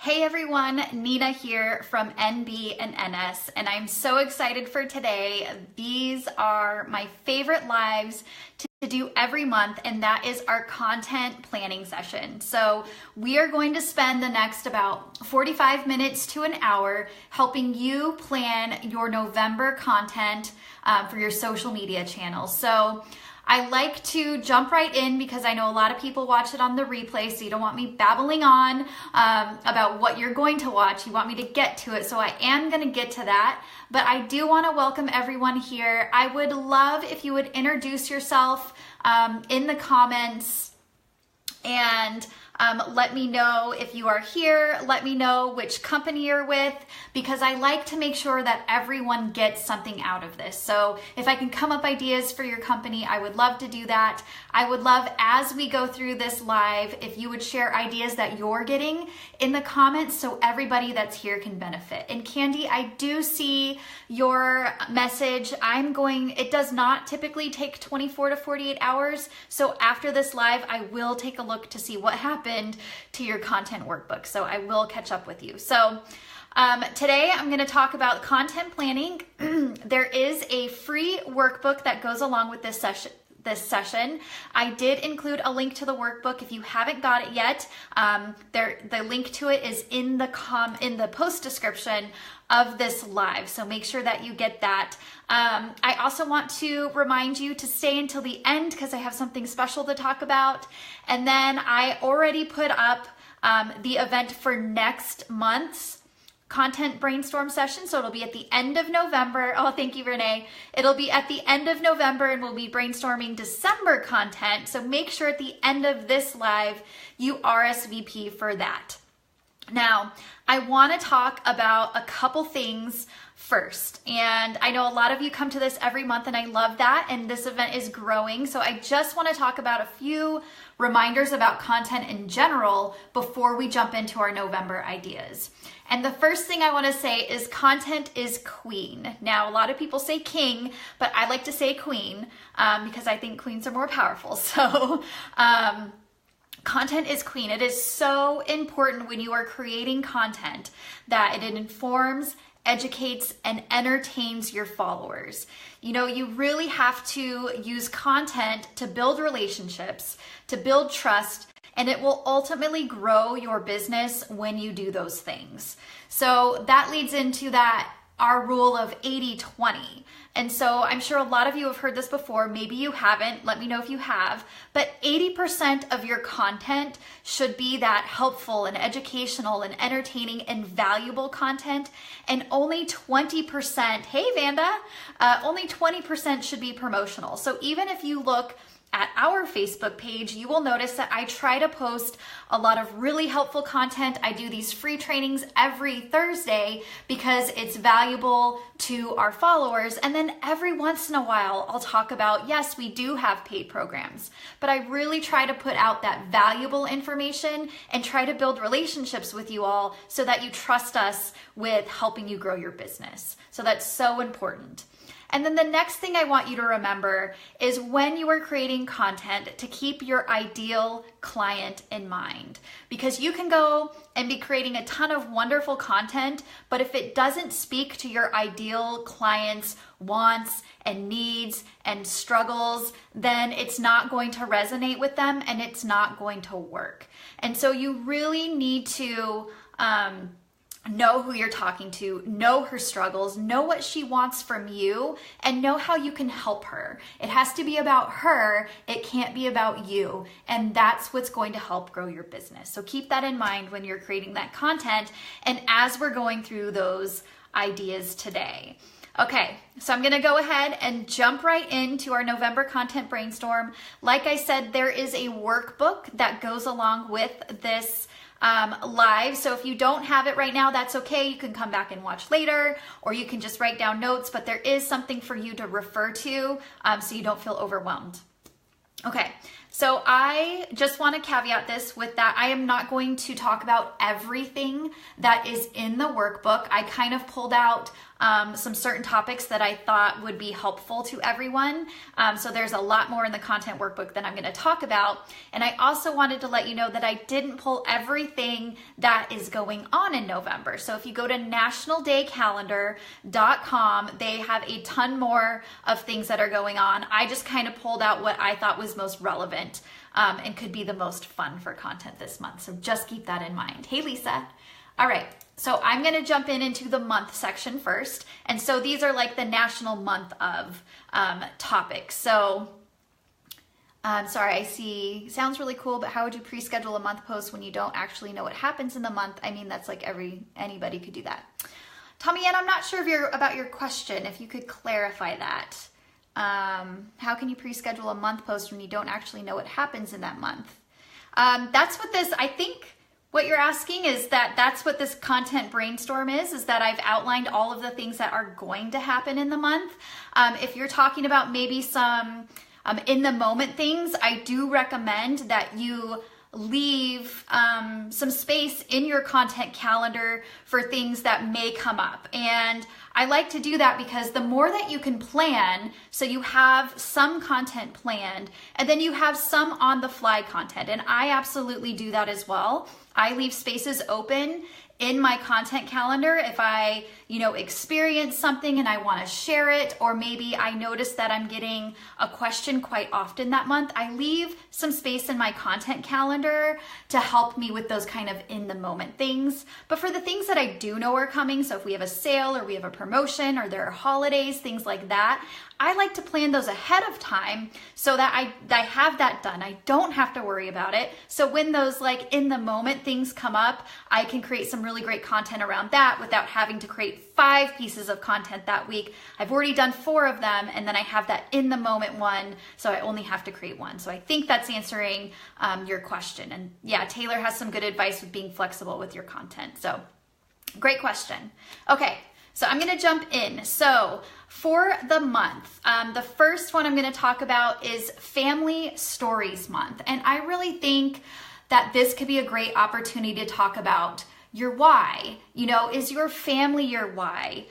Hey everyone, Nina here from nb&ns, and I'm so excited for today. These are my favorite lives to do every month, and that is our content planning session. So we are going to spend the next about 45 minutes to an hour helping you plan your November content for your social media channels. So I like to jump right in because I know a lot of people watch it on the replay, so you don't want me babbling on about what you're going to watch. You want me to get to it, so I am going to get to that. But I do want to welcome everyone here. I would love if you would introduce yourself in the comments and let me know if you are here. Let me know which company you're with, because I like to make sure that everyone gets something out of this. So if I can come up ideas for your company, I would love to do that. I would love, as we go through this live, if you would share ideas that you're getting in the comments so everybody that's here can benefit. And Candy, I do see your message. It does not typically take 24 to 48 hours. So after this live, I will take a look to see what happened to your content workbook. So I will catch up with you. So today I'm going to talk about content planning. There is a free workbook that goes along with this session. I did include a link to the workbook. If you haven't got it yet, the link to it is in the post description of this live. So make sure that you get that. I also want to remind you to stay until the end because I have something special to talk about. And then I already put up the event for next month's content brainstorm session. So it'll be at the end of November. Oh, thank you, Renee. It'll be at the end of November and we'll be brainstorming December content. So make sure at the end of this live, you RSVP for that. Now, I want to talk about a couple things first. And I know a lot of you come to this every month and I love that. And this event is growing. So I just want to talk about a few reminders about content in general before we jump into our November ideas. And the first thing I want to say is content is queen. Now, a lot of people say king, but I like to say queen because I think queens are more powerful. So, content is queen. It is so important when you are creating content that it informs, educates, and entertains your followers. You know, you really have to use content to build relationships, to build trust, and it will ultimately grow your business when you do those things. So that leads into our rule of 80-20. And so I'm sure a lot of you have heard this before. Maybe you haven't. Let me know if you have. But 80% of your content should be that helpful and educational and entertaining and valuable content. And only 20%, hey Vanda, only 20% should be promotional. So even if you look at our Facebook page, you will notice that I try to post a lot of really helpful content. I do these free trainings every Thursday because it's valuable to our followers. And then every once in a while, I'll talk about, yes, we do have paid programs, but I really try to put out that valuable information and try to build relationships with you all so that you trust us with helping you grow your business. So that's so important. And then the next thing I want you to remember is when you are creating content to keep your ideal client in mind. Because you can go and be creating a ton of wonderful content, but if it doesn't speak to your ideal client's wants and needs and struggles, then it's not going to resonate with them and it's not going to work. And so you really need to know who you're talking to, know her struggles, know what she wants from you, and know how you can help her. It has to be about her. It can't be about you. And that's what's going to help grow your business. So keep that in mind when you're creating that content and as we're going through those ideas today. Okay, so I'm gonna go ahead and jump right into our November content brainstorm. Like I said, there is a workbook that goes along with this live. So if you don't have it right now, that's okay. You can come back and watch later, or you can just write down notes, but there is something for you to refer to so you don't feel overwhelmed. Okay, So I just want to caveat this with that I am not going to talk about everything that is in the workbook. I kind of pulled out some certain topics that I thought would be helpful to everyone. So there's a lot more in the content workbook that I'm going to talk about. And I also wanted to let you know that I didn't pull everything that is going on in November. So if you go to nationaldaycalendar.com, they have a ton more of things that are going on. I just kind of pulled out what I thought was most relevant and could be the most fun for content this month. So just keep that in mind. Hey, Lisa. All right. So I'm going to jump into the month section first. And so these are like the national month of topics. So sorry, I see, sounds really cool, but how would you pre-schedule a month post when you don't actually know what happens in the month? I mean, that's like anybody could do that. Tommy Ann, I'm not sure about your question. If you could clarify that. How can you pre-schedule a month post when you don't actually know what happens in that month? That's what this, I think, what you're asking is that's what this content brainstorm is that I've outlined all of the things that are going to happen in the month. If you're talking about maybe some in the moment things, I do recommend that you leave some space in your content calendar for things that may come up. And I like to do that because the more that you can plan, so you have some content planned and then you have some on the fly content. And I absolutely do that as well. I leave spaces open in my content calendar if I, experience something and I want to share it, or maybe I notice that I'm getting a question quite often that month. I leave some space in my content calendar to help me with those kind of in the moment things. But for the things that I do know are coming, so if we have a sale or we have a promotion or there are holidays, things like that, I like to plan those ahead of time so that I have that done. I don't have to worry about it. So when those like in the moment things come up, I can create some really great content around that without having to create 5 pieces of content that week. I've already done 4 of them, and then I have that in the moment one, so I only have to create 1. So I think that's answering your question. And yeah, Taylor has some good advice with being flexible with your content. So great question. Okay. So I'm going to jump in. So for the month, the first one I'm going to talk about is Family Stories Month. And I really think that this could be a great opportunity to talk about your why. Is your family your why?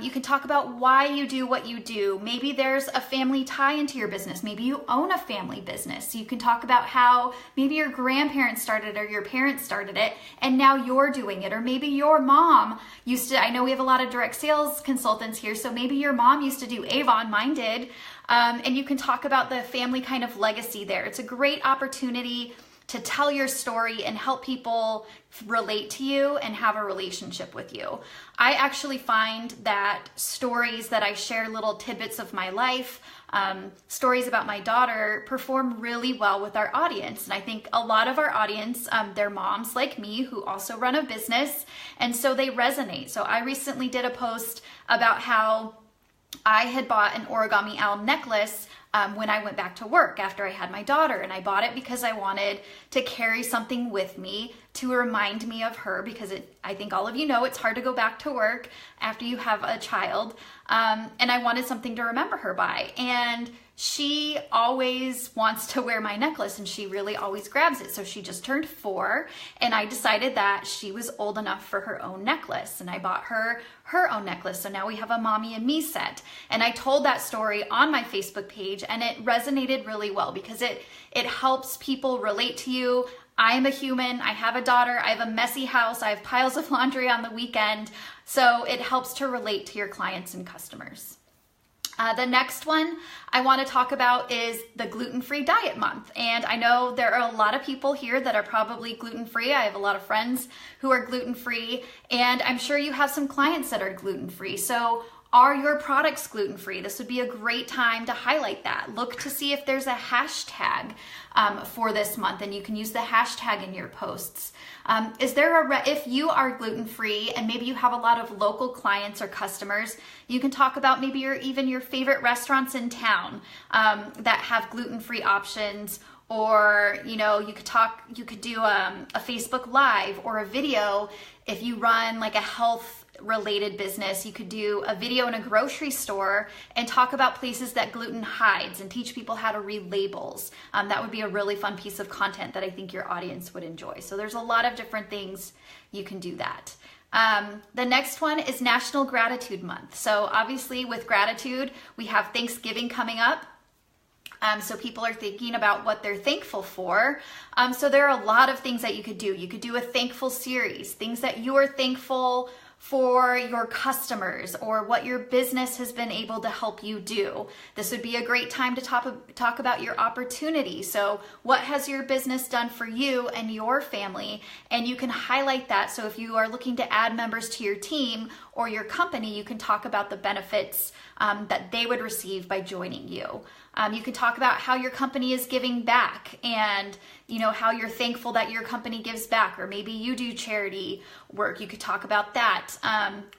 You can talk about why you do what you do. Maybe there's a family tie into your business. Maybe you own a family business. You can talk about how maybe your grandparents started it or your parents started it and now you're doing it. Or maybe your mom used to, I know we have a lot of direct sales consultants here, so maybe your mom used to do Avon, mine did. And you can talk about the family kind of legacy there. It's a great opportunity to tell your story and help people relate to you and have a relationship with you. I actually find that stories that I share, little tidbits of my life, stories about my daughter, perform really well with our audience. And I think a lot of our audience, they're moms like me who also run a business, and so they resonate. So I recently did a post about how I had bought an origami owl necklace when I went back to work after I had my daughter, and I bought it because I wanted to carry something with me to remind me of her, because I think all of you know it's hard to go back to work after you have a child, and I wanted something to remember her by. And she always wants to wear my necklace, and she really always grabs it. So she just turned 4, and I decided that she was old enough for her own necklace, and I bought her own necklace. So now we have a mommy and me set. And I told that story on my Facebook page, and it resonated really well because it helps people relate to you. I'm a human, I have a daughter, I have a messy house, I have piles of laundry on the weekend. So it helps to relate to your clients and customers. The next one I want to talk about is the gluten-free diet month. And I know there are a lot of people here that are probably gluten-free. I have a lot of friends who are gluten-free, and I'm sure you have some clients that are gluten-free. So are your products gluten-free? This would be a great time to highlight that. Look to see if there's a hashtag for this month, and you can use the hashtag in your posts. If you are gluten-free and maybe you have a lot of local clients or customers, you can talk about maybe even your favorite restaurants in town that have gluten-free options. Or, you could do a Facebook Live or a video if you run like a health related business. You could do a video in a grocery store and talk about places that gluten hides and teach people how to read labels. That would be a really fun piece of content that I think your audience would enjoy. So there's a lot of different things you can do that. The next one is National Gratitude Month. So obviously with gratitude, we have Thanksgiving coming up. So people are thinking about what they're thankful for. So there are a lot of things that you could do. You could do a thankful series, things that you are thankful for your customers or what your business has been able to help you do. This would be a great time to talk about your opportunity. So what has your business done for you and your family? And you can highlight that. So if you are looking to add members to your team or your company, you can talk about the benefits that they would receive by joining you. You can talk about how your company is giving back and how you're thankful that your company gives back, or maybe you do charity work. You could talk about that.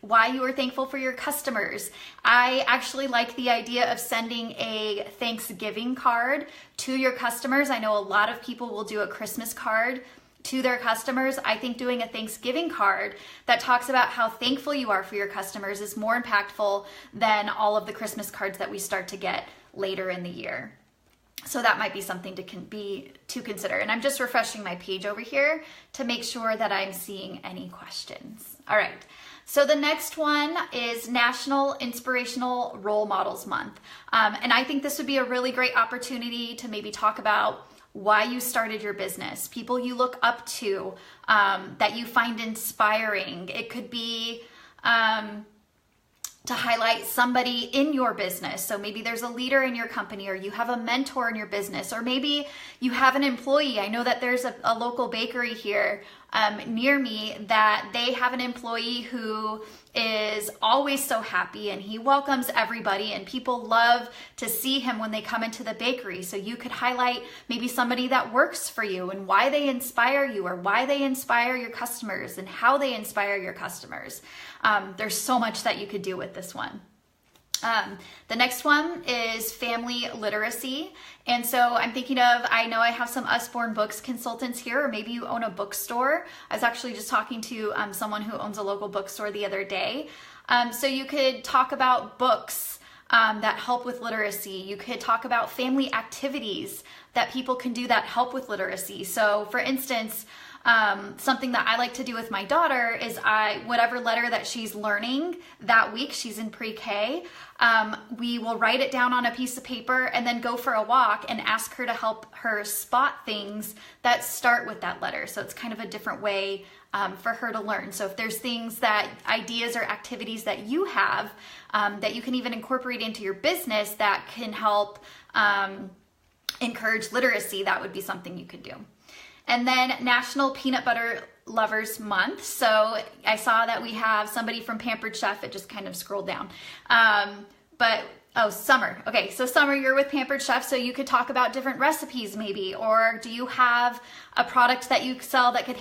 Why you are thankful for your customers. I actually like the idea of sending a Thanksgiving card to your customers. I know a lot of people will do a Christmas card to their customers. I think doing a Thanksgiving card that talks about how thankful you are for your customers is more impactful than all of the Christmas cards that we start to get later in the year. So that might be something to consider. And I'm just refreshing my page over here to make sure that I'm seeing any questions. All right. So the next one is National Inspirational Role Models Month. And I think this would be a really great opportunity to maybe talk about why you started your business, people you look up to, that you find inspiring. It could be to highlight somebody in your business. So maybe there's a leader in your company, or you have a mentor in your business, or maybe you have an employee. I know that there's a local bakery here near me that they have an employee who is always so happy and he welcomes everybody and people love to see him when they come into the bakery. So you could highlight maybe somebody that works for you and why they inspire you, or why they inspire your customers and how they inspire your customers. There's so much that you could do with this one. The next one is family literacy. And so I'm thinking of, I know I have some Usborne Books consultants here, or maybe you own a bookstore. I was actually just talking to someone who owns a local bookstore the other day. So you could talk about books that help with literacy. You could talk about family activities that people can do that help with literacy. So for instance, something that I like to do with my daughter is whatever letter that she's learning that week, she's in pre-K, we will write it down on a piece of paper and then go for a walk and ask her to help her spot things that start with that letter. So it's kind of a different way for her to learn. So if there's things ideas or activities that you have that you can even incorporate into your business that can help encourage literacy, that would be something you could do. And then National Peanut Butter Lovers Month. So I saw that we have somebody from Pampered Chef. It just kind of scrolled down. Summer. Okay, so Summer, you're with Pampered Chef, so you could talk about different recipes maybe, or do you have a product that you sell that could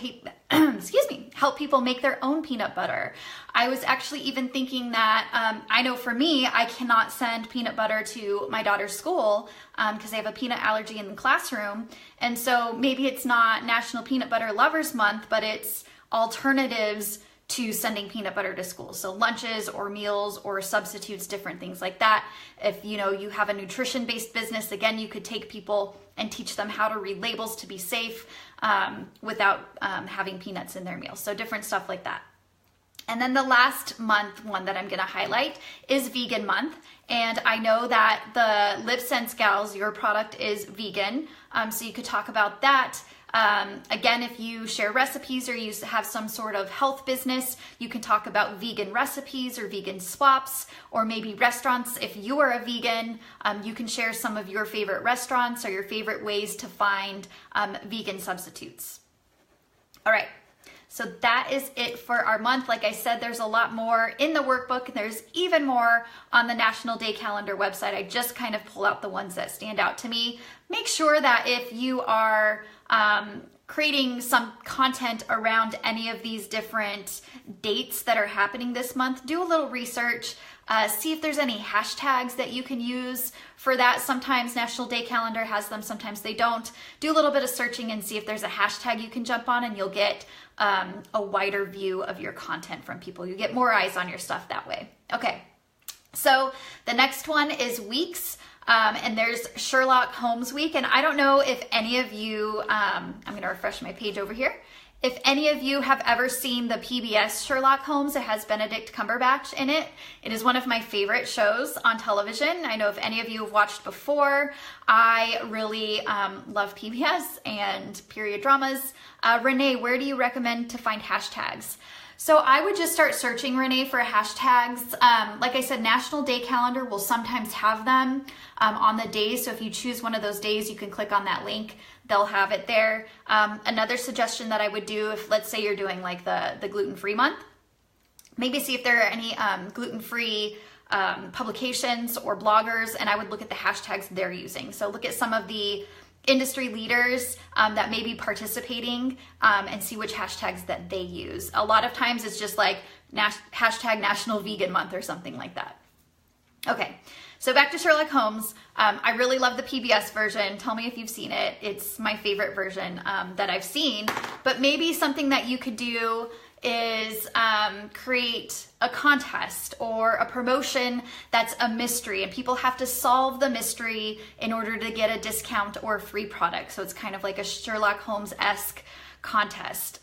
help people make their own peanut butter? I was actually even thinking that, I know for me, I cannot send peanut butter to my daughter's school because they have a peanut allergy in the classroom. And so maybe it's not National Peanut Butter Lovers Month, but it's alternatives to sending peanut butter to school. So lunches or meals or substitutes, different things like that. If you have a nutrition-based business, again, you could take people and teach them how to read labels to be safe without having peanuts in their meals. So different stuff like that. And then the last month one that I'm gonna highlight is Vegan Month. And I know that the Live Sense Gals, your product is vegan. So you could talk about that. Again, if you share recipes or you have some sort of health business, you can talk about vegan recipes or vegan swaps, or maybe restaurants. If you are a vegan, you can share some of your favorite restaurants or your favorite ways to find vegan substitutes. All right. So that is it for our month. Like I said, there's a lot more in the workbook. There's even more on the National Day Calendar website. I just kind of pull out the ones that stand out to me. Make sure that if you are creating some content around any of these different dates that are happening this month, do a little research, see if there's any hashtags that you can use for that. Sometimes National Day Calendar has them, sometimes they don't. Do a little bit of searching and see if there's a hashtag you can jump on, and you'll get a wider view of your content from people. You get more eyes on your stuff that way. Okay, so the next one is weeks. And there's Sherlock Holmes week. And I don't know if any of you, I'm going to refresh my page over here. If any of you have ever seen the PBS Sherlock Holmes, it has Benedict Cumberbatch in it. It is one of my favorite shows on television. I know if any of you have watched before, I really love PBS and period dramas. Renee, where do you recommend to find hashtags? So I would just start searching, Renee, for hashtags. Like I said, National Day Calendar will sometimes have them on the days. So if you choose one of those days, you can click on that link. They'll have it there. Another suggestion that I would do, if let's say you're doing like the gluten-free month, maybe see if there are any gluten-free publications or bloggers, and I would look at the hashtags they're using. So look at some of the industry leaders that may be participating and see which hashtags that they use. A lot of times it's just like hashtag National Vegan Month or something like that. Okay, so back to Sherlock Holmes. I really love the PBS version. Tell me if you've seen it. It's my favorite version that I've seen. But maybe something that you could do is create a contest or a promotion that's a mystery, and people have to solve the mystery in order to get a discount or a free product. So it's kind of like a Sherlock Holmes-esque contest.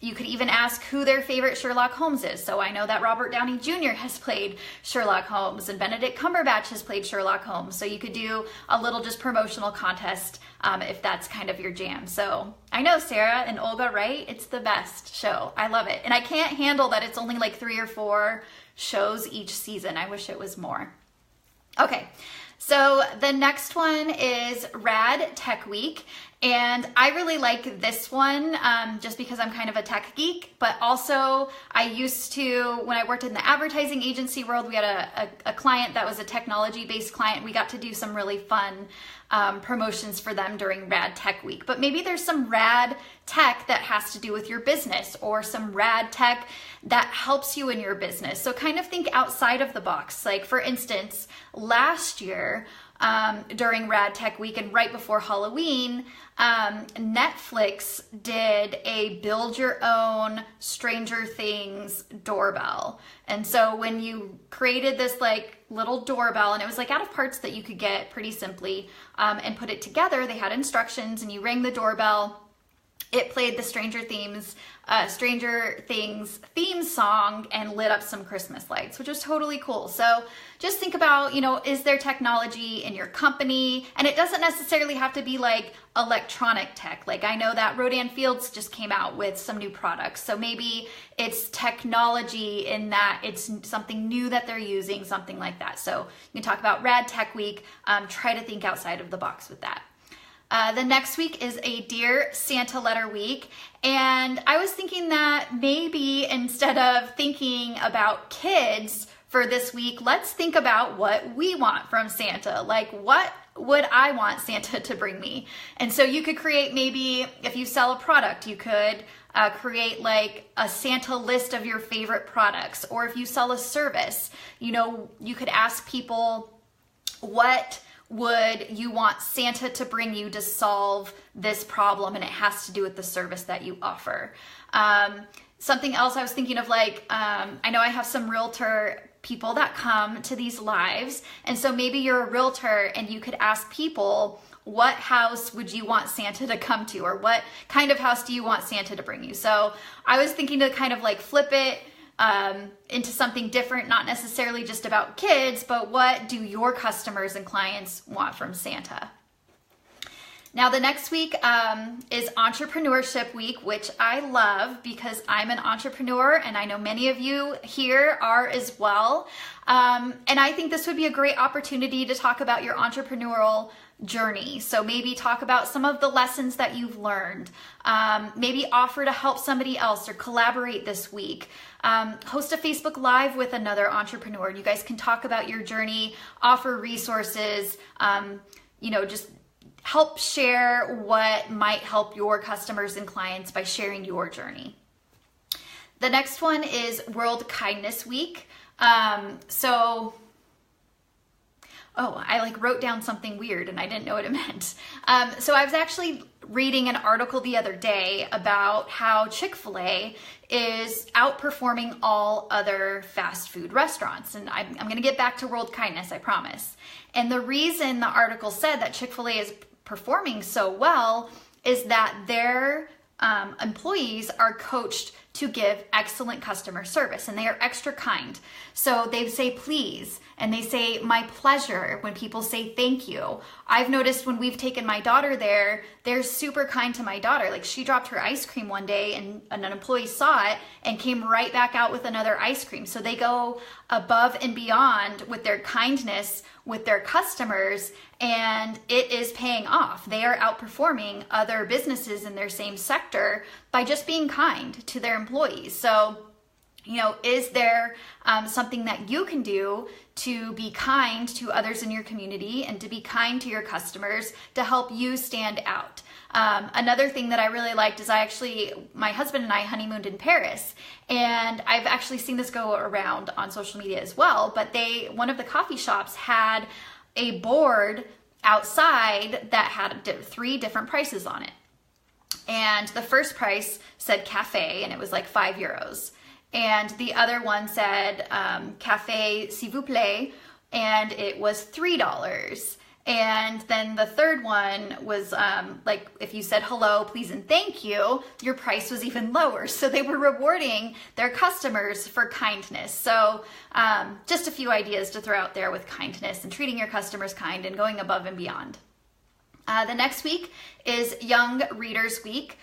You could even ask who their favorite Sherlock Holmes is. So I know that Robert Downey Jr. has played Sherlock Holmes and Benedict Cumberbatch has played Sherlock Holmes. So you could do a little just promotional contest if that's kind of your jam. So I know Sarah and Olga, right? It's the best show. I love it. And I can't handle that it's only like 3 or 4 shows each season. I wish it was more. Okay, so the next one is Rad Tech Week. And I really like this one just because I'm kind of a tech geek, but also I used to, when I worked in the advertising agency world, we had a client that was a technology-based client. We got to do some really fun promotions for them during Rad Tech Week. But maybe there's some rad tech that has to do with your business, or some rad tech that helps you in your business. So kind of think outside of the box. Like for instance, last year, during Rad Tech Week and right before Halloween, Netflix did a build your own Stranger Things doorbell. And so when you created this like little doorbell, and it was like out of parts that you could get pretty simply, and put it together, they had instructions, and you rang the doorbell. It played the Stranger Things theme song and lit up some Christmas lights, which was totally cool. So just think about, is there technology in your company? And it doesn't necessarily have to be like electronic tech. Like I know that Rodan Fields just came out with some new products. So maybe it's technology in that it's something new that they're using, something like that. So you can talk about Rad Tech Week. Try to think outside of the box with that. The next week is a Dear Santa Letter Week, and I was thinking that maybe instead of thinking about kids for this week, let's think about what we want from Santa. Like, what would I want Santa to bring me? And so you could create, maybe if you sell a product, you could create like a Santa list of your favorite products. Or if you sell a service, you could ask people, what would you want Santa to bring you to solve this problem? And it has to do with the service that you offer. Something else I was thinking of, like, I know I have some realtor people that come to these lives. And so maybe you're a realtor and you could ask people, what house would you want Santa to come to? Or what kind of house do you want Santa to bring you? So I was thinking to kind of like flip it into something different, not necessarily just about kids, but what do your customers and clients want from Santa? Now the next week is Entrepreneurship Week, which I love because I'm an entrepreneur and I know many of you here are as well. And I think this would be a great opportunity to talk about your entrepreneurial journey. So maybe talk about some of the lessons that you've learned. Maybe offer to help somebody else or collaborate this week. Host a Facebook Live with another entrepreneur. You guys can talk about your journey, offer resources, just help share what might help your customers and clients by sharing your journey. The next one is World Kindness Week. Oh, I like wrote down something weird and I didn't know what it meant. So I was actually reading an article the other day about how Chick-fil-A is outperforming all other fast food restaurants. And I'm going to get back to world kindness, I promise. And the reason the article said that Chick-fil-A is performing so well is that their employees are coached to give excellent customer service, and they are extra kind. So they say please, and they say my pleasure when people say thank you. I've noticed when we've taken my daughter there, they're super kind to my daughter. Like, she dropped her ice cream one day and an employee saw it and came right back out with another ice cream. So they go above and beyond with their kindness with their customers, and it is paying off. They are outperforming other businesses in their same sector by just being kind to their employees. So, is there something that you can do to be kind to others in your community and to be kind to your customers to help you stand out? Another thing that I really liked is my husband and I honeymooned in Paris, and I've actually seen this go around on social media as well, but one of the coffee shops had a board outside that had 3 different prices on it. And the first price said cafe, and it was like €5. And the other one said café s'il vous plaît, and it was $3. And then the third one was like, if you said hello, please, and thank you, your price was even lower. So they were rewarding their customers for kindness. So just a few ideas to throw out there with kindness and treating your customers kind and going above and beyond. The next week is Young Readers Week.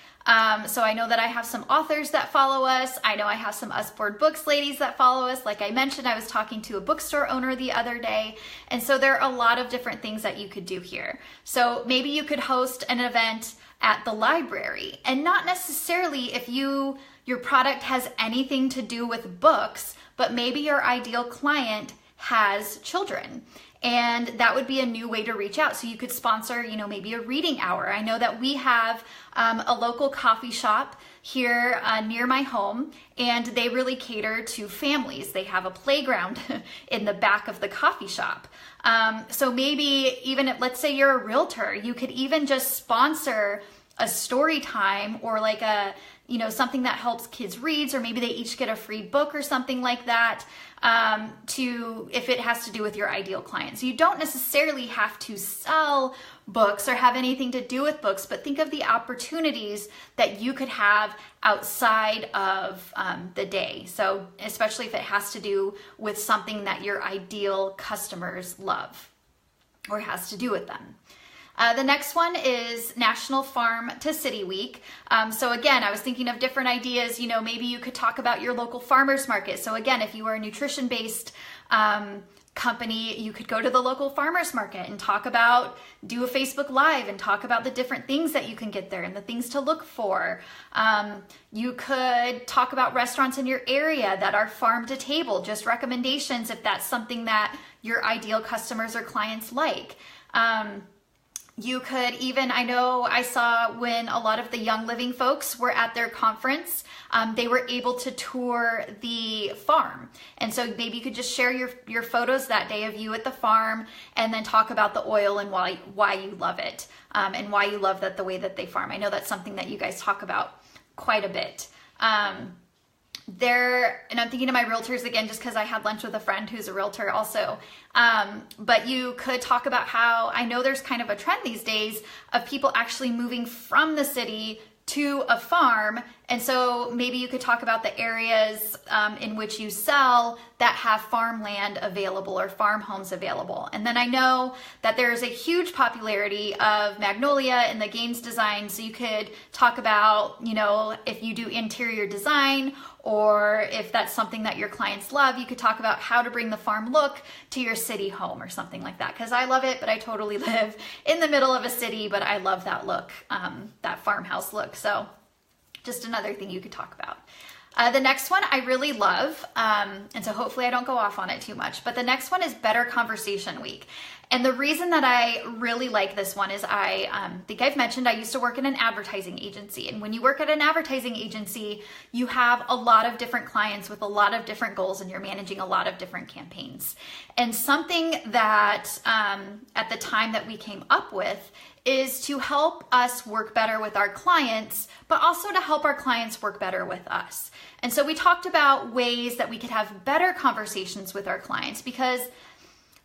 So I know that I have some authors that follow us. I know I have some Us Board Books ladies that follow us. Like I mentioned, I was talking to a bookstore owner the other day. And so there are a lot of different things that you could do here. So maybe you could host an event at the library, and not necessarily if your product has anything to do with books, but maybe your ideal client has children. And that would be a new way to reach out. So you could sponsor, maybe a reading hour. I know that we have a local coffee shop here near my home, and they really cater to families. They have a playground in the back of the coffee shop. So maybe even if, let's say you're a realtor, you could even just sponsor a story time, or like something that helps kids read, or maybe they each get a free book or something like that, if it has to do with your ideal client. So you don't necessarily have to sell books or have anything to do with books, but think of the opportunities that you could have outside of the day. So especially if it has to do with something that your ideal customers love or has to do with them. The next one is National Farm to City Week. So again, I was thinking of different ideas. Maybe you could talk about your local farmers market. So again, if you are a nutrition-based company, you could go to the local farmers market and do a Facebook Live and talk about the different things that you can get there and the things to look for. You could talk about restaurants in your area that are farm to table, just recommendations if that's something that your ideal customers or clients like. You could even, I know I saw when a lot of the Young Living folks were at their conference, they were able to tour the farm. And so maybe you could just share your photos that day of you at the farm, and then talk about the oil and why you love it, and why you love the way that they farm. I know that's something that you guys talk about quite a bit. And I'm thinking of my realtors again, just because I had lunch with a friend who's a realtor also. But you could talk about how, I know there's kind of a trend these days of people actually moving from the city to a farm. And so maybe you could talk about the areas in which you sell that have farmland available or farm homes available. And then I know that there's a huge popularity of Magnolia and the Gaines design. So you could talk about, if you do interior design, or if that's something that your clients love, you could talk about how to bring the farm look to your city home or something like that. Because I love it, but I totally live in the middle of a city, but I love that look, that farmhouse look. So just another thing you could talk about. The next one I really love, and so hopefully I don't go off on it too much, but the next one is Better Conversation Week. And the reason that I really like this one is I think I've mentioned I used to work in an advertising agency. And when you work at an advertising agency, you have a lot of different clients with a lot of different goals, and you're managing a lot of different campaigns. And something that at the time that we came up with is to help us work better with our clients, but also to help our clients work better with us. And so we talked about ways that we could have better conversations with our clients, because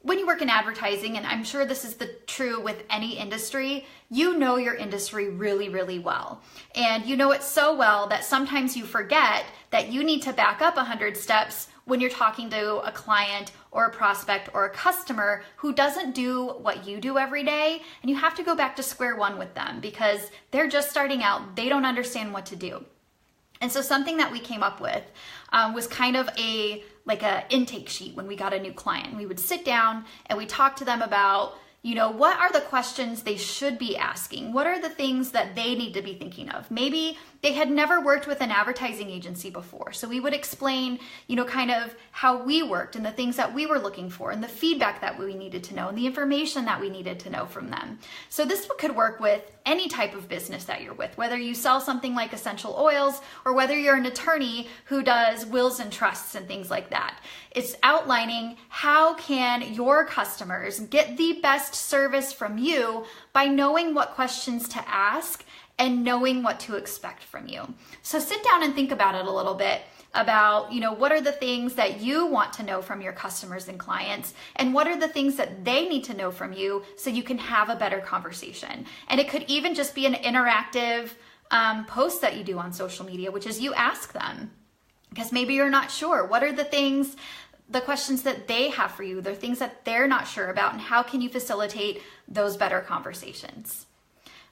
when you work in advertising, and I'm sure this is true with any industry, you know your industry really, really well. And you know it so well that sometimes you forget that you need to back up 100 steps when you're talking to a client or a prospect or a customer who doesn't do what you do every day. And you have to go back to square one with them because they're just starting out. They don't understand what to do. And so something that we came up with was kind of a intake sheet when we got a new client. We would sit down and we talk to them about, what are the questions they should be asking? What are the things that they need to be thinking of? Maybe they had never worked with an advertising agency before. So we would explain, kind of how we worked and the things that we were looking for and the feedback that we needed to know and the information that we needed to know from them. So this could work with any type of business that you're with, whether you sell something like essential oils or whether you're an attorney who does wills and trusts and things like that. It's outlining how can your customers get the best service from you by knowing what questions to ask and knowing what to expect from you. So sit down and think about it a little bit about, what are the things that you want to know from your customers and clients, and what are the things that they need to know from you so you can have a better conversation. And it could even just be an interactive post that you do on social media, which is you ask them, because maybe you're not sure. What are the questions that they have for you, the things that they're not sure about, and how can you facilitate those better conversations?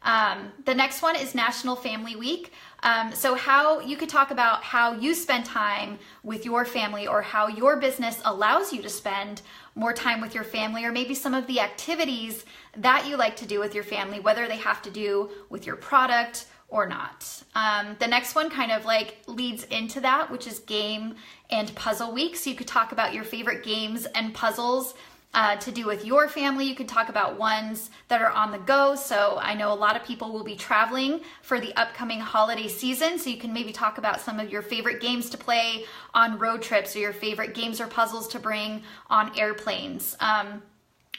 The next one is National Family Week. So how you could talk about how you spend time with your family, or how your business allows you to spend more time with your family, or maybe some of the activities that you like to do with your family, whether they have to do with your product or not. The next one kind of leads into that, which is Game and Puzzle Week. So you could talk about your favorite games and puzzles to do with your family. You could talk about ones that are on the go. So I know a lot of people will be traveling for the upcoming holiday season. So you can maybe talk about some of your favorite games to play on road trips, or your favorite games or puzzles to bring on airplanes.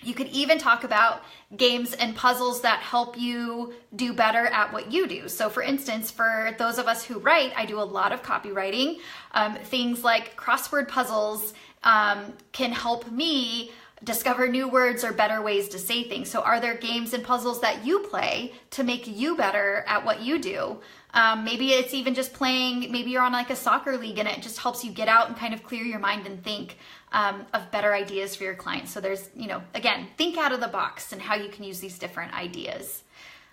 You could even talk about games and puzzles that help you do better at what you do. So for instance, for those of us who write, I do a lot of copywriting. Things like crossword puzzles can help me discover new words or better ways to say things. So are there games and puzzles that you play to make you better at what you do? Maybe it's even just playing, maybe you're on a soccer league and it just helps you get out and kind of clear your mind and think of better ideas for your clients. So there's, again, think out of the box and how you can use these different ideas.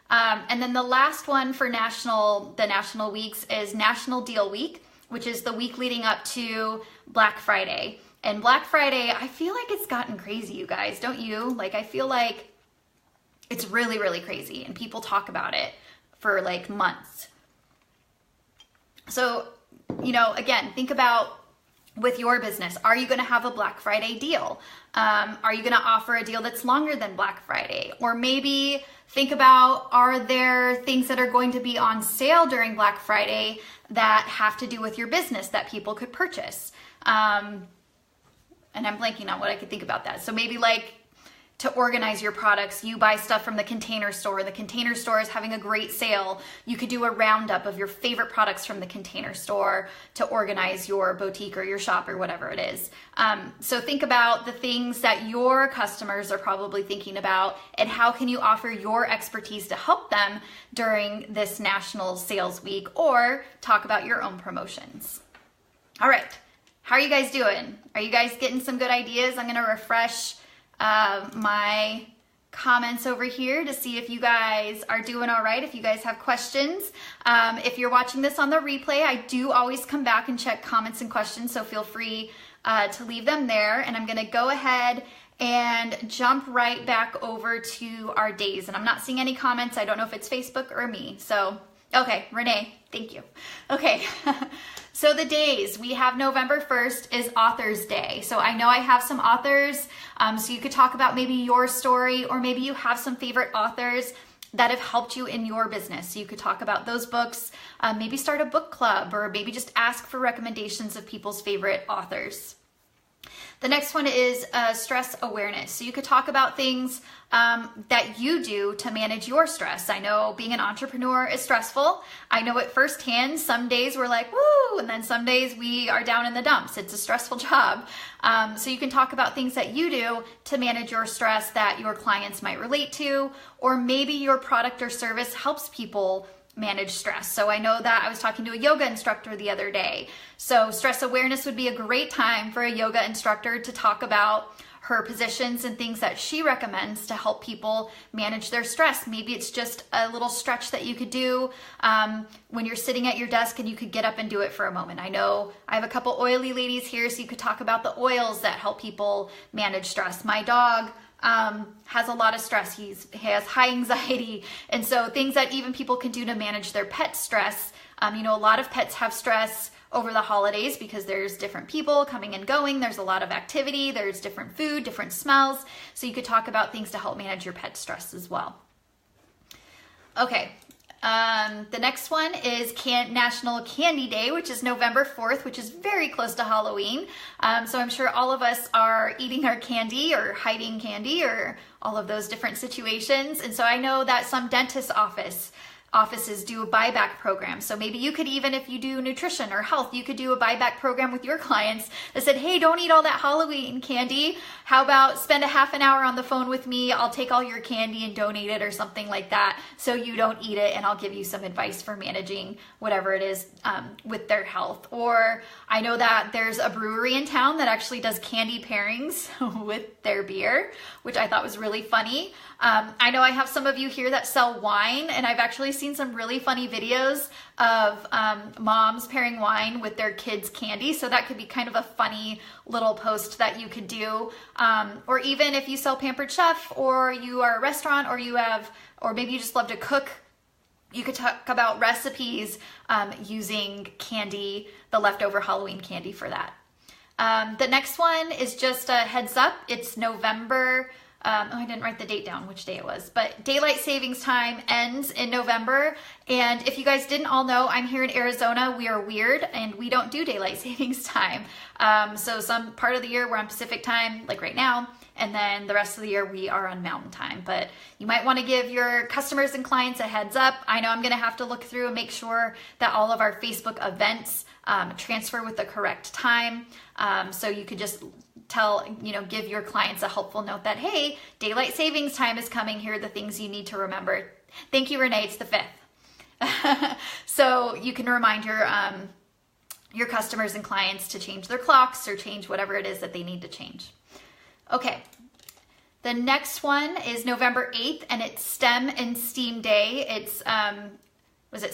And then the last one for the national weeks is National Deal Week, which is the week leading up to Black Friday. And Black Friday, I feel like it's gotten crazy, you guys, don't you? I feel like it's really, really crazy, and people talk about it for months. So, again, think about with your business. Are you going to have a Black Friday deal? Are you going to offer a deal that's longer than Black Friday? Or maybe think about, are there things that are going to be on sale during Black Friday that have to do with your business that people could purchase? And I'm blanking on what I could think about that. So maybe to organize your products, you buy stuff from the Container Store. The Container Store is having a great sale. You could do a roundup of your favorite products from the Container Store to organize your boutique or your shop or whatever it is. So think about the things that your customers are probably thinking about, and how can you offer your expertise to help them during this National Sales Week, or talk about your own promotions. All right. How are you guys doing? Are you guys getting some good ideas? I'm going to refresh my comments over here to see if you guys are doing all right, if you guys have questions. If you're watching this on the replay, I do always come back and check comments and questions, so feel free to leave them there. And I'm going to go ahead and jump right back over to our days. And I'm not seeing any comments. I don't know if it's Facebook or me. So Okay, Renee, thank you. Okay, so the days, we have November 1st is Authors Day. So I know I have some authors, so you could talk about maybe your story, or maybe you have some favorite authors that have helped you in your business. So you could talk about those books, maybe start a book club, or maybe just ask for recommendations of people's favorite authors. The next one is stress awareness. So you could talk about things that you do to manage your stress. I know being an entrepreneur is stressful. I know it firsthand. Some days we're like, woo, and then some days we are down in the dumps. It's a stressful job. So you can talk about things that you do to manage your stress that your clients might relate to, or maybe your product or service helps people manage stress. So I know that I was talking to a yoga instructor the other day. So stress awareness would be a great time for a yoga instructor to talk about her positions and things that she recommends to help people manage their stress. Maybe it's just a little stretch that you could do when you're sitting at your desk and you could get up and do it for a moment. I know I have a couple oily ladies here, so you could talk about the oils that help people manage stress. My dog has a lot of stress. He has high anxiety. And so things that even people can do to manage their pet stress. A lot of pets have stress over the holidays because there's different people coming and going. There's a lot of activity. There's different food, different smells. So you could talk about things to help manage your pet stress as well. Okay. The next one is National Candy Day, which is November 4th, which is very close to Halloween. So I'm sure all of us are eating our candy or hiding candy or all of those different situations. And so I know that some dentist offices do a buyback program. So maybe you could, even if you do nutrition or health, you could do a buyback program with your clients that said, hey, don't eat all that Halloween candy. How about spend a half an hour on the phone with me? I'll take all your candy and donate it or something like that so you don't eat it, and I'll give you some advice for managing whatever it is with their health. Or I know that there's a brewery in town that actually does candy pairings with their beer, which I thought was really funny. I know I have some of you here that sell wine, and I've actually seen some really funny videos of moms pairing wine with their kids' candy. So that could be kind of a funny little post that you could do. Or even if you sell Pampered Chef, or you are a restaurant, or maybe you just love to cook, you could talk about recipes using candy, the leftover Halloween candy for that. The next one is just a heads up. It's November. I didn't write the date down, which day it was, but daylight savings time ends in November. And if you guys didn't all know, I'm here in Arizona. We are weird and we don't do daylight savings time. So some part of the year we're on Pacific time, like right now, and then the rest of the year we are on Mountain time. But you might want to give your customers and clients a heads up. I know I'm going to have to look through and make sure that all of our Facebook events transfer with the correct time. So you could just give your clients a helpful note that, hey, daylight savings time is coming. Here are the things you need to remember. Thank you, Renee. It's the 5th. So you can remind your customers and clients to change their clocks or change whatever it is that they need to change. Okay. The next one is November 8th, and it's STEM and STEAM Day. It's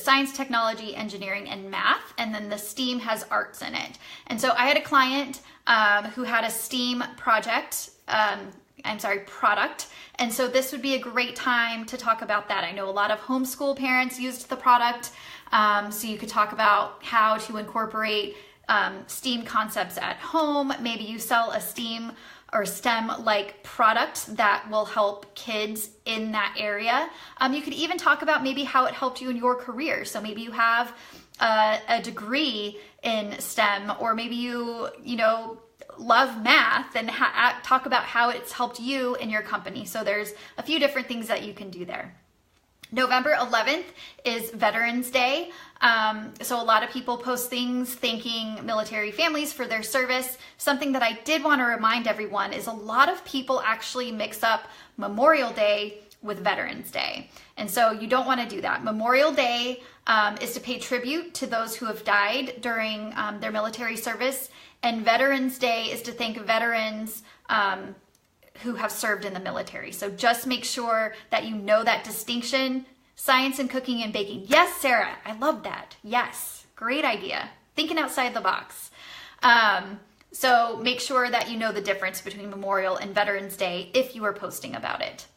science, technology, engineering, and math. And then the STEAM has arts in it. And so I had a client who had a STEAM product. And so this would be a great time to talk about that. I know a lot of homeschool parents used the product. So you could talk about how to incorporate STEAM concepts at home. Maybe you sell a STEAM or STEM-like product that will help kids in that area. You could even talk about maybe how it helped you in your career. So maybe you have a degree in STEM, or maybe you love math, and talk about how it's helped you in your company. So there's a few different things that you can do there. November 11th is Veterans Day. So a lot of people post things thanking military families for their service. Something that I did want to remind everyone is a lot of people actually mix up Memorial Day with Veterans Day. And so you don't want to do that. Memorial Day is to pay tribute to those who have died during their military service. And Veterans Day is to thank veterans who have served in the military. So just make sure that you know that distinction. Science and cooking and baking. Yes, Sarah, I love that. Yes, great idea. Thinking outside the box. So make sure that you know the difference between Memorial and Veterans Day if you are posting about it.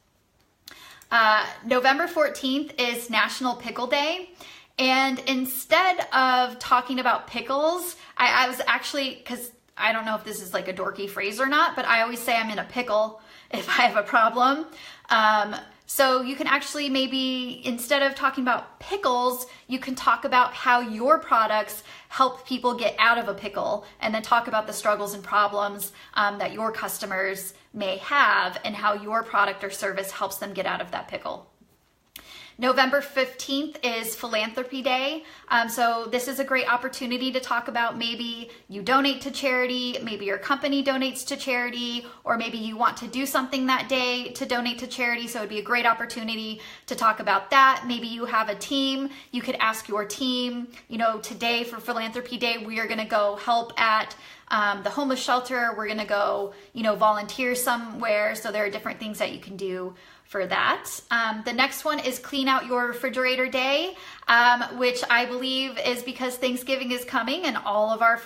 November 14th is National Pickle Day. And instead of talking about pickles, I was actually, because I don't know if this is like a dorky phrase or not, but I always say I'm in a pickle if I have a problem. So you can actually maybe, instead of talking about pickles, you can talk about how your products help people get out of a pickle, and then talk about the struggles and problems that your customers may have and how your product or service helps them get out of that pickle. November 15th is Philanthropy Day. So this is a great opportunity to talk about maybe you donate to charity, maybe your company donates to charity, or maybe you want to do something that day to donate to charity. So it'd be a great opportunity to talk about that. Maybe you have a team. You could ask your team, today for Philanthropy Day, we are going to go help at the homeless shelter. We're going to go, volunteer somewhere. So there are different things that you can do for that. The next one is Clean Out Your Refrigerator Day, which I believe is because Thanksgiving is coming and all of our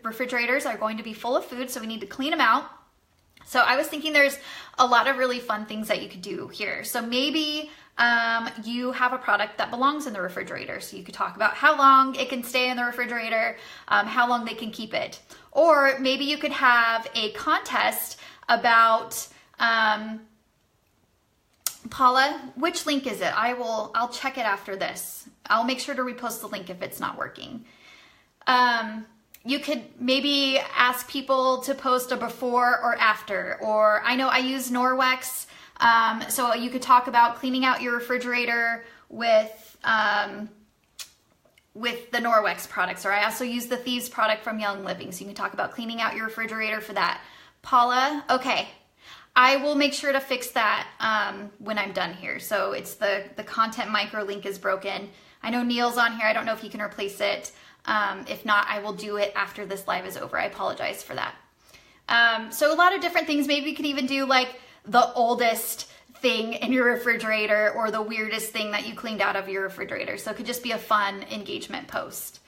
refrigerators are going to be full of food, so we need to clean them out. So I was thinking there's a lot of really fun things that you could do here. So maybe you have a product that belongs in the refrigerator. So you could talk about how long it can stay in the refrigerator, how long they can keep it. Or maybe you could have a contest about, Paula, which link is it? I'll check it after this. I'll make sure to repost the link if it's not working. You could maybe ask people to post a before or after, or I know I use Norwex, so you could talk about cleaning out your refrigerator with the Norwex products, or I also use the Thieves product from Young Living, so you can talk about cleaning out your refrigerator for that. Paula, okay. I will make sure to fix that when I'm done here. So it's the content micro link is broken. I know Neil's on here. I don't know if you can replace it. If not, I will do it after this live is over. I apologize for that. So a lot of different things. Maybe you can even do like the oldest thing in your refrigerator or the weirdest thing that you cleaned out of your refrigerator. So it could just be a fun engagement post.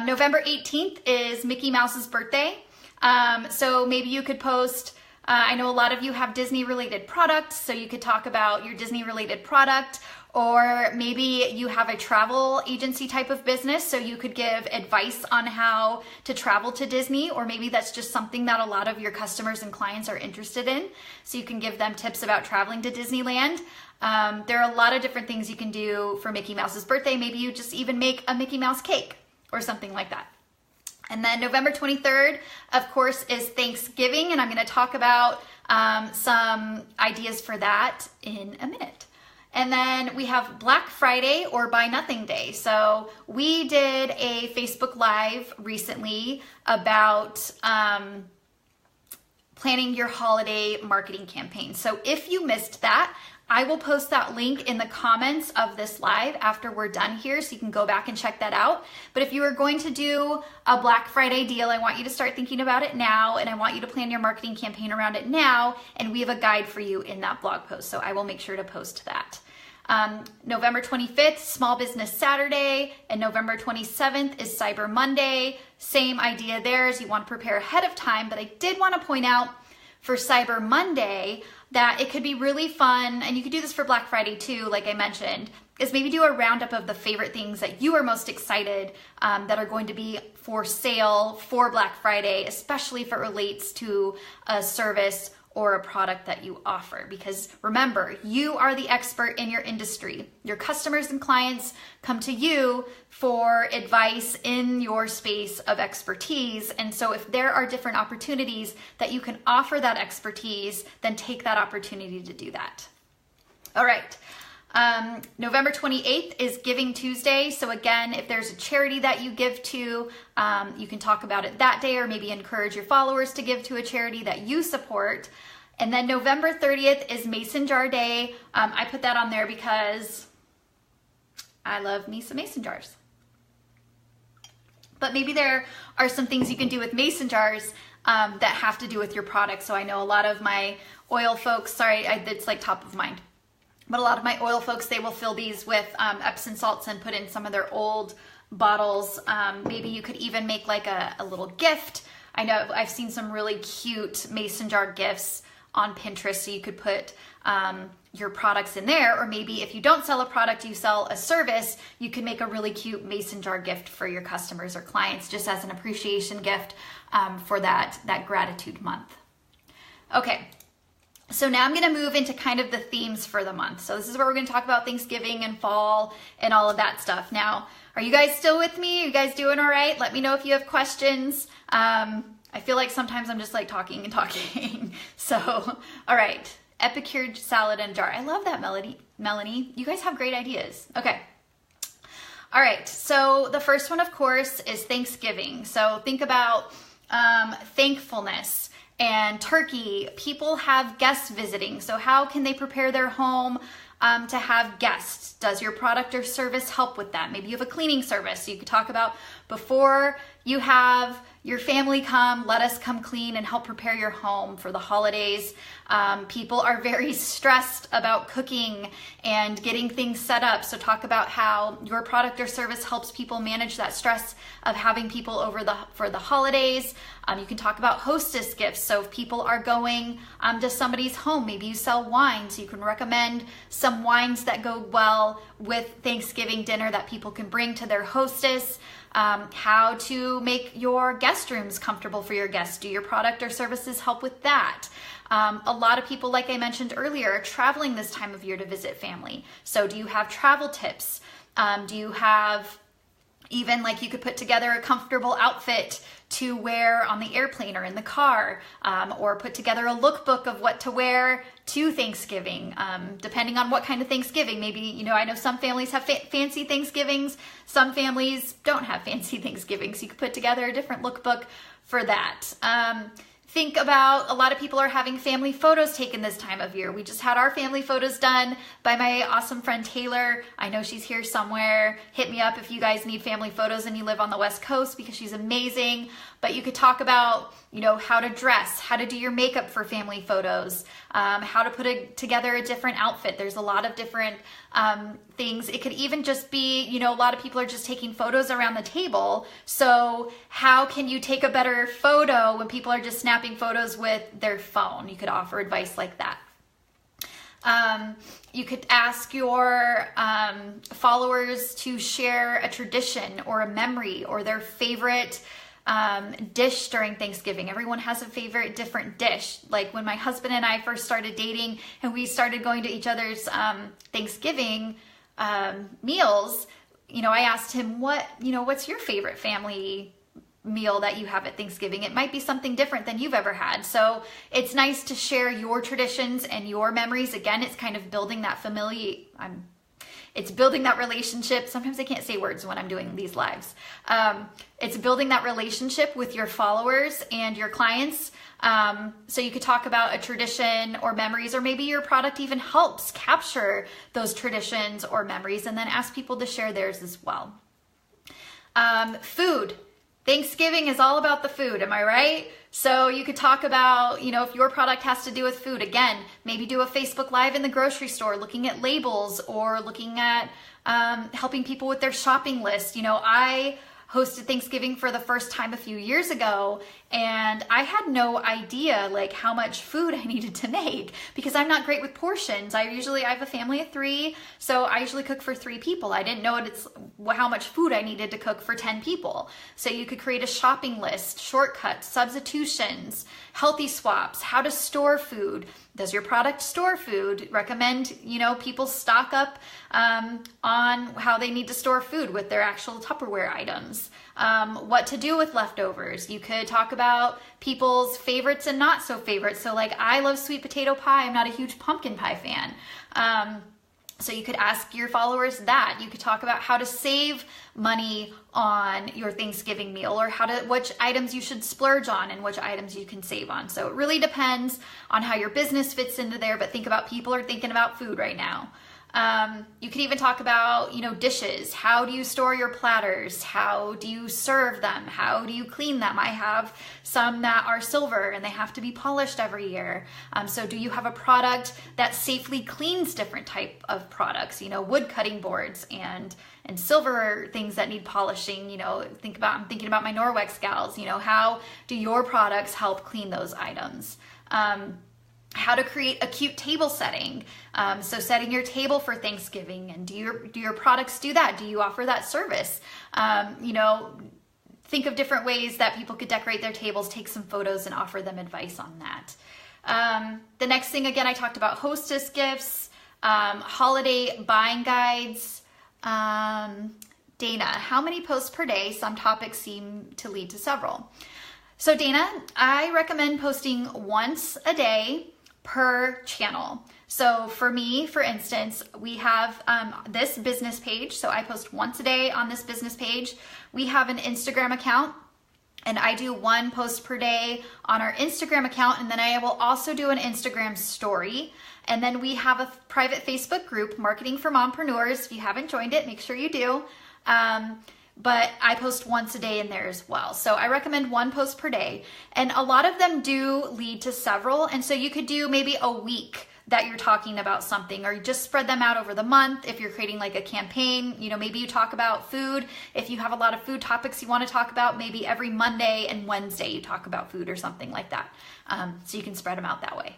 November 18th is Mickey Mouse's birthday. So maybe you could post, I know a lot of you have Disney related products, so you could talk about your Disney related product, or maybe you have a travel agency type of business, so you could give advice on how to travel to Disney, or maybe that's just something that a lot of your customers and clients are interested in, so you can give them tips about traveling to Disneyland. There are a lot of different things you can do for Mickey Mouse's birthday. Maybe you just even make a Mickey Mouse cake or something like that. And then November 23rd, of course, is Thanksgiving, and I'm going to talk about some ideas for that in a minute. And then we have Black Friday or Buy Nothing Day. So we did a Facebook Live recently about planning your holiday marketing campaign. So if you missed that, I will post that link in the comments of this live after we're done here, so you can go back and check that out. But if you are going to do a Black Friday deal, I want you to start thinking about it now, and I want you to plan your marketing campaign around it now, and we have a guide for you in that blog post, so I will make sure to post that. November 25th, Small Business Saturday, and November 27th is Cyber Monday. Same idea there, as you want to prepare ahead of time, but I did want to point out for Cyber Monday that it could be really fun, and you could do this for Black Friday too, like I mentioned, is maybe do a roundup of the favorite things that you are most excited that are going to be for sale for Black Friday, especially if it relates to a service or a product that you offer. Because remember, you are the expert in your industry. Your customers and clients come to you for advice in your space of expertise. And so if there are different opportunities that you can offer that expertise, then take that opportunity to do that. All right. November 28th is Giving Tuesday. So again, if there's a charity that you give to, you can talk about it that day, or maybe encourage your followers to give to a charity that you support. And then November 30th is Mason Jar Day. I put that on there because I love me some mason jars. But maybe there are some things you can do with mason jars that have to do with your product. So I know a lot of my oil folks, it's like top of mind. But a lot of my oil folks, they will fill these with Epsom salts and put in some of their old bottles. Maybe you could even make like a little gift. I know I've seen some really cute mason jar gifts on Pinterest. So you could put your products in there, or maybe if you don't sell a product, you sell a service, you can make a really cute mason jar gift for your customers or clients just as an appreciation gift for that gratitude month. Okay, so now I'm gonna move into kind of the themes for the month. So this is where we're gonna talk about Thanksgiving and fall and all of that stuff. Now, are you guys still with me? Are you guys doing all right? Let me know if you have questions. I feel like sometimes I'm just like talking and talking. So, all right. Epicure salad and jar. I love that, Melanie. You guys have great ideas. Okay. All right. So the first one, of course, is Thanksgiving. So think about thankfulness and turkey. People have guests visiting. So how can they prepare their home to have guests? Does your product or service help with that? Maybe you have a cleaning service. So you could talk about before you have your family come, let us come clean and help prepare your home for the holidays. People are very stressed about cooking and getting things set up. So talk about how your product or service helps people manage that stress of having people over for the holidays. You can talk about hostess gifts. So if people are going to somebody's home, maybe you sell wine. So you can recommend some wines that go well with Thanksgiving dinner that people can bring to their hostess. How to make your guest rooms comfortable for your guests. Do your product or services help with that? A lot of people, like I mentioned earlier, are traveling this time of year to visit family. So do you have travel tips? Do you have even like you could put together a comfortable outfit to wear on the airplane or in the car, or put together a lookbook of what to wear to Thanksgiving, depending on what kind of Thanksgiving. Maybe, I know some families have fancy Thanksgivings, some families don't have fancy Thanksgivings. You could put together a different lookbook for that. Think about, a lot of people are having family photos taken this time of year. We just had our family photos done by my awesome friend Taylor. I know she's here somewhere. Hit me up if you guys need family photos and you live on the West Coast, because she's amazing. But you could talk about, how to dress, how to do your makeup for family photos, how to put together a different outfit. There's a lot of different things. It could even just be, a lot of people are just taking photos around the table. So how can you take a better photo when people are just snapping photos with their phone? You could offer advice like that. You could ask your followers to share a tradition or a memory or their favorite dish during Thanksgiving. Everyone has a favorite different dish. Like when my husband and I first started dating and we started going to each other's Thanksgiving meals, I asked him, what's your favorite family meal that you have at Thanksgiving? It might be something different than you've ever had. So it's nice to share your traditions and your memories. Again, it's kind of building that it's building that relationship. Sometimes I can't say words when I'm doing these lives. It's building that relationship with your followers and your clients. So you could talk about a tradition or memories, or maybe your product even helps capture those traditions or memories, and then ask people to share theirs as well. Food. Thanksgiving is all about the food, am I right? So you could talk about, if your product has to do with food, again, maybe do a Facebook Live in the grocery store, looking at labels or looking at helping people with their shopping list. I hosted Thanksgiving for the first time a few years ago, and I had no idea how much food I needed to make, because I'm not great with portions. I have a family of 3, so I usually cook for 3 people. I didn't know how much food I needed to cook for 10 people. So you could create a shopping list, shortcuts, substitutions, healthy swaps, how to store food. Does your product store food? Recommend, people stock up on how they need to store food with their actual Tupperware items. What to do with leftovers. You could talk about people's favorites and not so favorites. So I love sweet potato pie. I'm not a huge pumpkin pie fan. So you could ask your followers that. You could talk about how to save money on your Thanksgiving meal, or which items you should splurge on and which items you can save on. So it really depends on how your business fits into there, but think about, people are thinking about food right now. You could even talk about, dishes. How do you store your platters? How do you serve them? How do you clean them? I have some that are silver and they have to be polished every year. So do you have a product that safely cleans different type of products? Wood cutting boards and silver things that need polishing. I'm thinking about my Norwex gals. How do your products help clean those items? how to create a cute table setting. So setting your table for Thanksgiving, and do your products do that? Do you offer that service? Think of different ways that people could decorate their tables, take some photos and offer them advice on that. The next thing, again, I talked about hostess gifts, holiday buying guides. Dana, how many posts per day? Some topics seem to lead to several. So Dana, I recommend posting once a day per channel. So for me, for instance, we have this business page. So I post once a day on this business page. We have an Instagram account, and I do one post per day on our Instagram account. And then I will also do an Instagram story. And then we have a private Facebook group, Marketing for Mompreneurs. If you haven't joined it, make sure you do. But I post once a day in there as well. So I recommend one post per day. And a lot of them do lead to several. And so you could do maybe a week that you're talking about something, or you just spread them out over the month. If you're creating like a campaign, maybe you talk about food. If you have a lot of food topics you want to talk about, maybe every Monday and Wednesday you talk about food or something like that. So you can spread them out that way.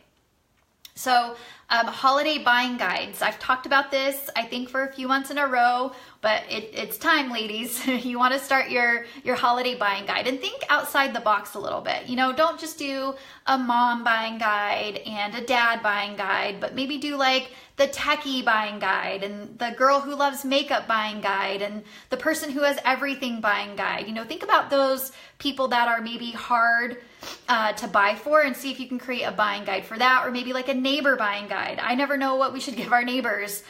So holiday buying guides. I've talked about this, I think, for a few months in a row, but it's time, ladies. You want to start your holiday buying guide and think outside the box a little bit. Don't just do a mom buying guide and a dad buying guide, but maybe do like the techie buying guide and the girl who loves makeup buying guide and the person who has everything buying guide. Think about those people that are maybe hard to buy for, and see if you can create a buying guide for that, or maybe like a neighbor buying guide. I never know what we should give our neighbors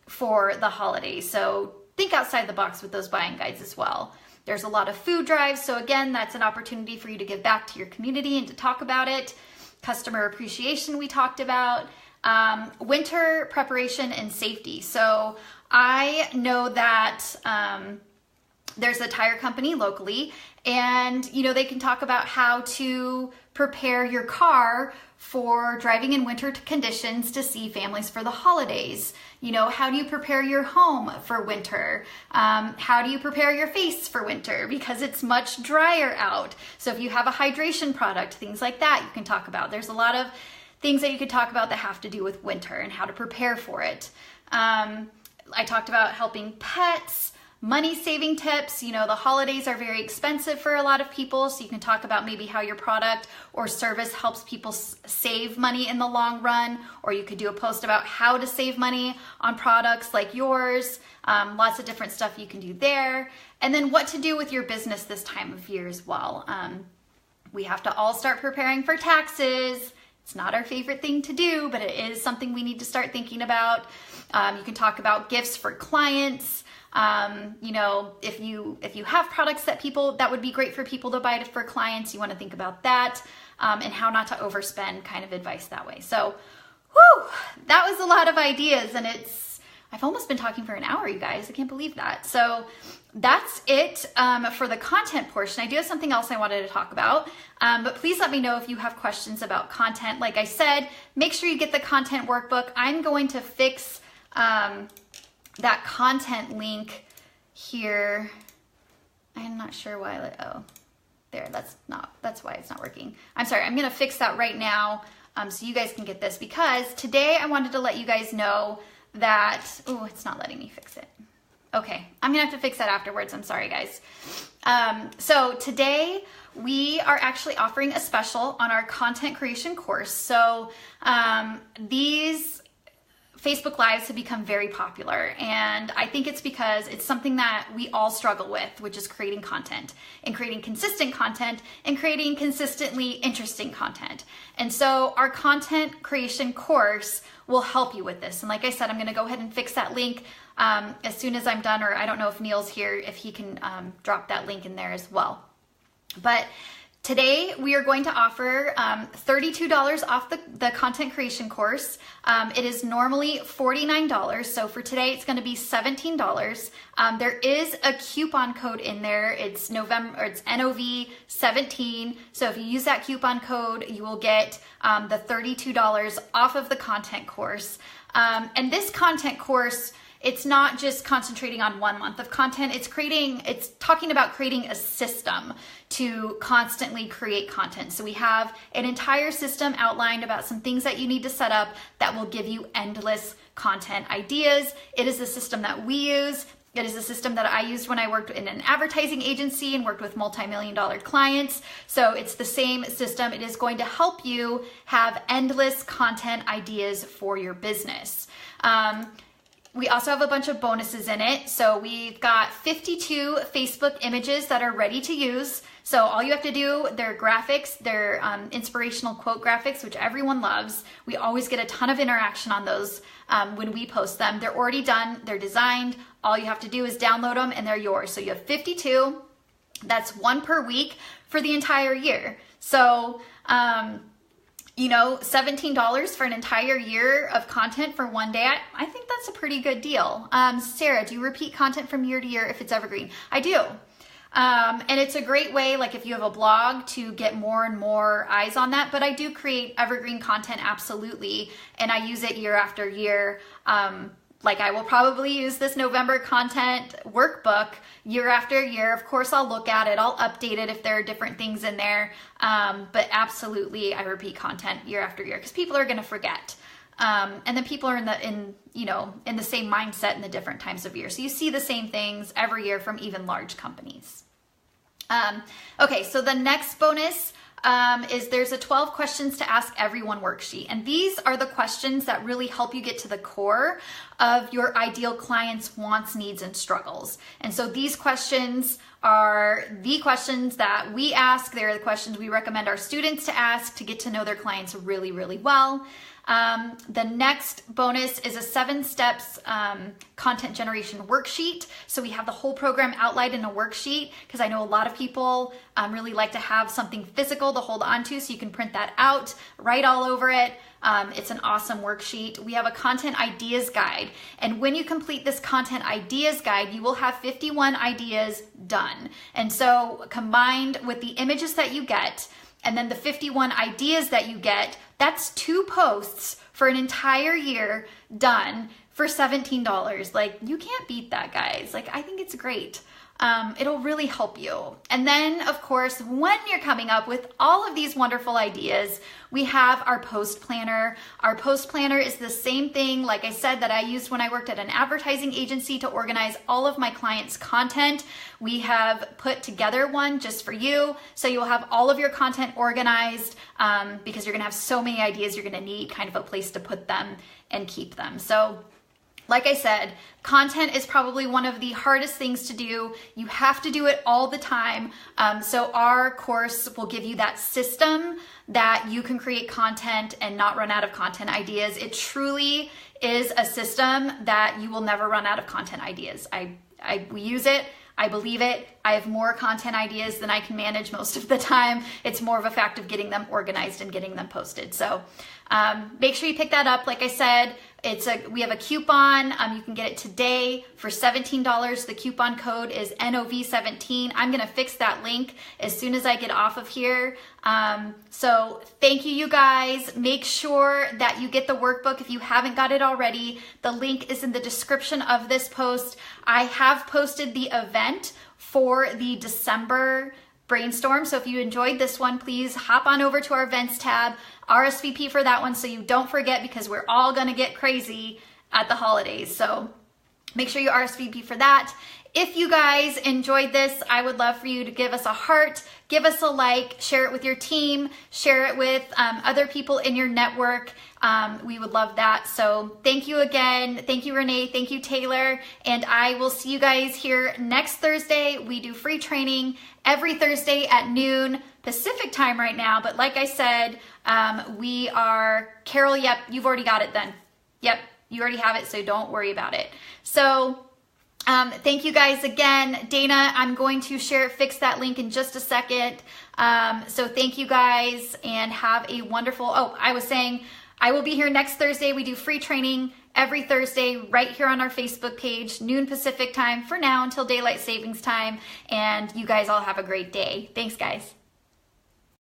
for the holidays. So think outside the box with those buying guides as well. There's a lot of food drives. So again, that's an opportunity for you to give back to your community and to talk about it. Customer appreciation we talked about. Winter preparation and safety. So I know that there's a tire company locally, and they can talk about how to prepare your car for driving in winter conditions to see families for the holidays. How do you prepare your home for winter? How do you prepare your face for winter? Because it's much drier out. So if you have a hydration product, things like that you can talk about. There's a lot of things that you could talk about that have to do with winter and how to prepare for it. I talked about helping pets, money saving tips. The holidays are very expensive for a lot of people, so you can talk about maybe how your product or service helps people save money in the long run, or you could do a post about how to save money on products like yours. Lots of different stuff you can do there. And then what to do with your business this time of year as well. We have to all start preparing for taxes. It's not our favorite thing to do, but it is something we need to start thinking about. You can talk about gifts for clients. If you have products that would be great for people to buy for clients, you want to think about that, and how not to overspend, kind of advice that way. So, that was a lot of ideas, and I've almost been talking for an hour, you guys. I can't believe that. So that's it for the content portion. I do have something else I wanted to talk about, but please let me know if you have questions about content. Like I said, make sure you get the content workbook. I'm going to fix that content link here. I'm not sure why. There. That's why it's not working. I'm sorry. I'm going to fix that right now, so you guys can get this, because today I wanted to let you guys know that, it's not letting me fix it. Okay, I'm gonna have to fix that afterwards. I'm sorry, guys. So today we are actually offering a special on our content creation course. So these Facebook Lives have become very popular, and I think it's because it's something that we all struggle with, which is creating content and creating consistent content and creating consistently interesting content. And so our content creation course will help you with this. And like I said, I'm going to go ahead and fix that link as soon as I'm done, or I don't know if Neil's here, if he can drop that link in there as well. But today we are going to offer $32 off the content creation course. It is normally $49, so for today it's going to be $17. There is a coupon code in there. It's NOV17. So if you use that coupon code, you will get the $32 off of the content course. And this content course, it's not just concentrating on 1 month of content. It's talking about creating a system to constantly create content. So we have an entire system outlined about some things that you need to set up that will give you endless content ideas. It is the system that we use. It is a system that I used when I worked in an advertising agency and worked with multi-million-dollar clients. So it's the same system. It is going to help you have endless content ideas for your business. We also have a bunch of bonuses in it. So we've got 52 Facebook images that are ready to use. So all you have to do, they're graphics, they're inspirational quote graphics, which everyone loves. We always get a ton of interaction on those when we post them. They're already done, they're designed. All you have to do is download them and they're yours. So you have 52, that's one per week for the entire year. So, $17 for an entire year of content for one day, I think that's a pretty good deal. Sarah, do you repeat content from year to year if it's evergreen? I do. And it's a great way, like if you have a blog, to get more and more eyes on that. But I do create evergreen content, absolutely. And I use it year after year. Like I will probably use this November content workbook year after year. Of course, I'll look at it. I'll update it if there are different things in there. But absolutely, I repeat content year after year because people are going to forget. And then people are in the same mindset in the different times of year. So you see the same things every year from even large companies. Okay, so the next bonus is there's a 12 questions to ask everyone worksheet. And these are the questions that really help you get to the core of your ideal client's wants, needs, and struggles. And so these questions are the questions that we ask. They're the questions we recommend our students to ask to get to know their clients really, really well. The next bonus is a 7 steps content generation worksheet. So we have the whole program outlined in a worksheet because I know a lot of people really like to have something physical to hold on to, so you can print that out, write all over it. It's an awesome worksheet. We have a content ideas guide. And when you complete this content ideas guide, you will have 51 ideas done. And so combined with the images that you get, and then the 51 ideas that you get, that's 2 posts for an entire year done for $17. Like, you can't beat that, guys. Like, I think it's great. It'll really help you. And then, of course, when you're coming up with all of these wonderful ideas, we have our post planner. Our post planner is the same thing, like I said, that I used when I worked at an advertising agency to organize all of my clients' content. We have put together one just for you. So you'll have all of your content organized because you're going to have so many ideas. You're going to need kind of a place to put them and keep them. So like I said, content is probably one of the hardest things to do. You have to do it all the time. So our course will give you that system that you can create content and not run out of content ideas. It truly is a system that you will never run out of content ideas. We use it. I believe it. I have more content ideas than I can manage most of the time. It's more of a fact of getting them organized and getting them posted. So make sure you pick that up. Like I said, we have a coupon. You can get it today for $17. The coupon code is NOV17. I'm going to fix that link as soon as I get off of here. So thank you, you guys. Make sure that you get the workbook if you haven't got it already. The link is in the description of this post. I have posted the event for the December brainstorm. So if you enjoyed this one, please hop on over to our events tab, RSVP for that one so you don't forget, because we're all going to get crazy at the holidays. So make sure you RSVP for that. If you guys enjoyed this, I would love for you to give us a heart, give us a like, share it with your team, share it with other people in your network. We would love that. So thank you again. Thank you, Renee. Thank you, Taylor. And I will see you guys here next Thursday. We do free training every Thursday at noon Pacific time right now. But like I said, we are, Carol, yep, you've already got it then. Yep, you already have it, so don't worry about it. So thank you guys again. Dana, I'm going to fix that link in just a second. So thank you guys and have a wonderful, I was saying, I will be here next Thursday. We do free training every Thursday right here on our Facebook page, noon Pacific time for now until daylight savings time. And you guys all have a great day. Thanks, guys.